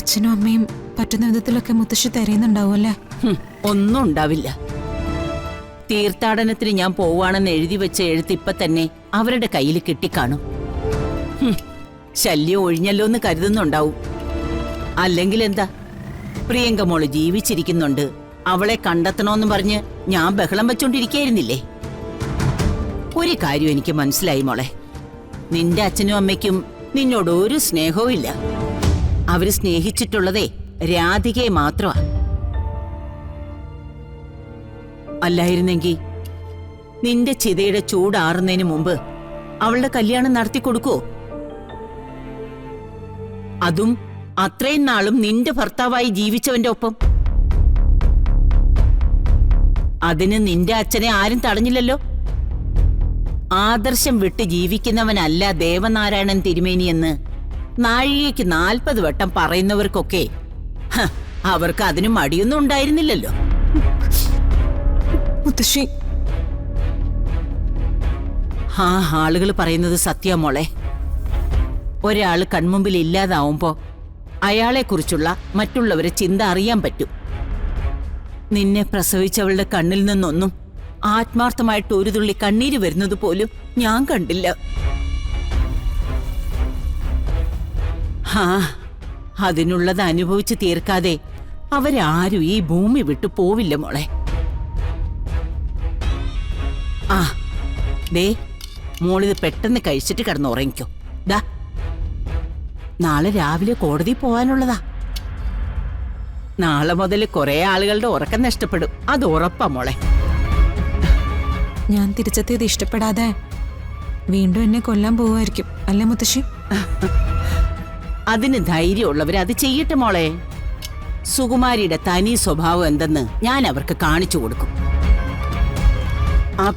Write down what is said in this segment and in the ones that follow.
അച്ഛനും അമ്മയും പറ്റുന്ന വിധത്തിലൊക്കെ മുത്തശ്ശി തരുന്നുണ്ടാവുമല്ലേ? ഒന്നും ഉണ്ടാവില്ല. തീർത്ഥാടനത്തിന് ഞാൻ പോവാണെന്ന് എഴുതി വെച്ച എഴുത്ത് ഇപ്പൊ തന്നെ അവരുടെ കയ്യിൽ കിട്ടിക്കാണും. ശല്യം ഒഴിഞ്ഞല്ലോന്ന് കരുതുന്നുണ്ടാവും. അല്ലെങ്കിൽ എന്താ, പ്രിയങ്ക മോള് ജീവിച്ചിരിക്കുന്നുണ്ട്, അവളെ കണ്ടെത്തണോന്ന് പറഞ്ഞ് ഞാൻ ബഹളം വെച്ചോണ്ടിരിക്കായിരുന്നില്ലേ? ഒരു കാര്യം എനിക്ക് മനസ്സിലായി മോളെ, നിന്റെ അച്ഛനും അമ്മയ്ക്കും നിന്നോട് ഒരു സ്നേഹവും ഇല്ല. അവര് സ്നേഹിച്ചിട്ടുള്ളതേ രാധികയെ മാത്രമാ. അല്ലായിരുന്നെങ്കിൽ നിന്റെ ചിതയുടെ ചൂടാറുന്നതിന് മുമ്പ് അവളുടെ കല്യാണം നടത്തി കൊടുക്കുവോ? അതും അത്രയും നാളും നിന്റെ ഭർത്താവായി ജീവിച്ചവന്റെ ഒപ്പം. അതിന് നിന്റെ അച്ഛനെ ആരും തടഞ്ഞില്ലല്ലോ. ആദർശം വിട്ട് ജീവിക്കുന്നവനല്ല ദേവനാരായണൻ തിരുമേനിയെന്ന് നാഴികയ്ക്ക് 40 വട്ടം പറയുന്നവർക്കൊക്കെ അവർക്ക് അതിന് മടിയൊന്നും ഉണ്ടായിരുന്നില്ലല്ലോ. മുത്തശ്ശി, ആ ആളുകൾ പറയുന്നത് സത്യ മോളെ. ഒരാൾ കൺമുമ്പിൽ ഇല്ലാതാവുമ്പോ അയാളെക്കുറിച്ചുള്ള മറ്റുള്ളവരെ ചിന്ത അറിയാൻ പറ്റും. നിന്നെ പ്രസവിച്ചവളുടെ കണ്ണിൽ നിന്നൊന്നും ആത്മാർത്ഥമായിട്ട് ഒരു തുള്ളി കണ്ണീര് വരുന്നത് പോലും ഞാൻ കണ്ടില്ല. അതിനുള്ളത് അനുഭവിച്ച് തീർക്കാതെ അവരാരും ഈ ഭൂമി വിട്ടു പോവില്ല മോളെ. ദേ മോളിത് പെട്ടെന്ന് കഴിച്ചിട്ട് കിടന്ന് ഉറങ്ങിക്കോ. ദാ നാളെ രാവിലെ കോടതി പോവാനുള്ളതാ. നാളെ മുതൽ കുറെ ആളുകളുടെ ഉറക്കം നഷ്ടപ്പെടും, അത് ഉറപ്പാ മോളെ. ഞാൻ തിരിച്ചെത്തിയത് ഇഷ്ടപ്പെടാതെ വീണ്ടും എന്നെ കൊല്ലാൻ പോവായിരിക്കും അല്ലേ മുത്തശ്ശി? അതിന് ധൈര്യമുള്ളവർ അത് ചെയ്യട്ടെ മോളെ. സുകുമാരിയുടെ തനി സ്വഭാവം എന്തെന്ന് ഞാൻ അവർക്ക് കാണിച്ചു കൊടുക്കും.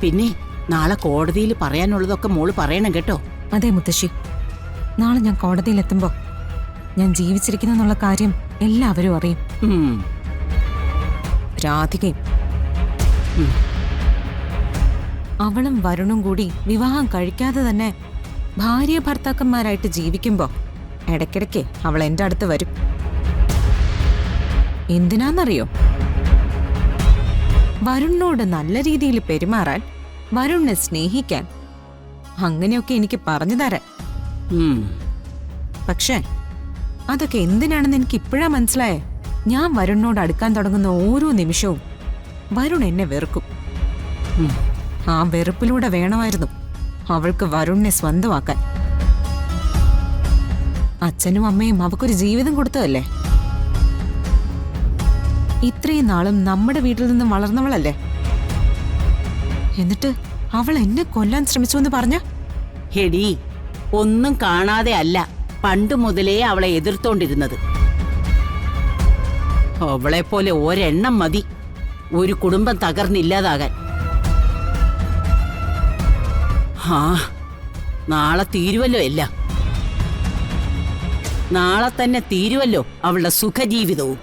പിന്നെ നാളെ കോടതിയിൽ പറയാനുള്ളതൊക്കെ മോള് പറയണം കേട്ടോ. അതെ മുത്തശ്ശി, നാളെ ഞാൻ കോടതിയിലെത്തുമ്പോ ഞാൻ ജീവിച്ചിരിക്കുന്നുള്ള കാര്യം എല്ലാവരും അറിയും. രാധികയും അവളും വരുണും കൂടി വിവാഹം കഴിക്കാതെ തന്നെ ഭാര്യ ഭർത്താക്കന്മാരായിട്ട് ജീവിക്കുമ്പോ ഇടയ്ക്കിടയ്ക്ക് അവൾ എന്റെ അടുത്ത് വരും. എന്തിനാന്നറിയോ? വരുണിനോട് നല്ല രീതിയിൽ പെരുമാറാൻ, വരുണിനെ സ്നേഹിക്കാൻ, അങ്ങനെയൊക്കെ എനിക്ക് പറഞ്ഞു തരാൻ. പക്ഷേ അതൊക്കെ എന്തിനാണെന്ന് എനിക്ക് ഇപ്പോഴാ മനസ്സിലായേ. ഞാൻ വരുണിനോട് അടുക്കാൻ തുടങ്ങുന്ന ഓരോ നിമിഷവും വരുൺ എന്നെ വെറുക്കും. ആ വെറുപ്പിലൂടെ വേണമായിരുന്നു അവൾക്ക് വരുണിനെ സ്വന്തമാക്കാൻ. അച്ഛനും അമ്മയും അവക്കൊരു ജീവിതം കൊടുത്തതല്ലേ. ഇത്രയും നാളും നമ്മുടെ വീട്ടിൽ നിന്നും വളർന്നവളല്ലേ. എന്നിട്ട് അവൾ എന്നെ കൊല്ലാൻ ശ്രമിച്ചു എന്ന് പറഞ്ഞ? ഹെടി, ഒന്നും കാണാതെ അല്ല പണ്ട് മുതലേ അവളെ എതിർത്തോണ്ടിരുന്നത്. അവളെ പോലെ ഒരെണ്ണം മതി ഒരു കുടുംബം തകർന്നില്ലാതാകാൻ. നാളെ തീരുവല്ലോ എല്ലാം. നാളെ തന്നെ തീരുവല്ലോ അവളുടെ സുഖജീവിതവും.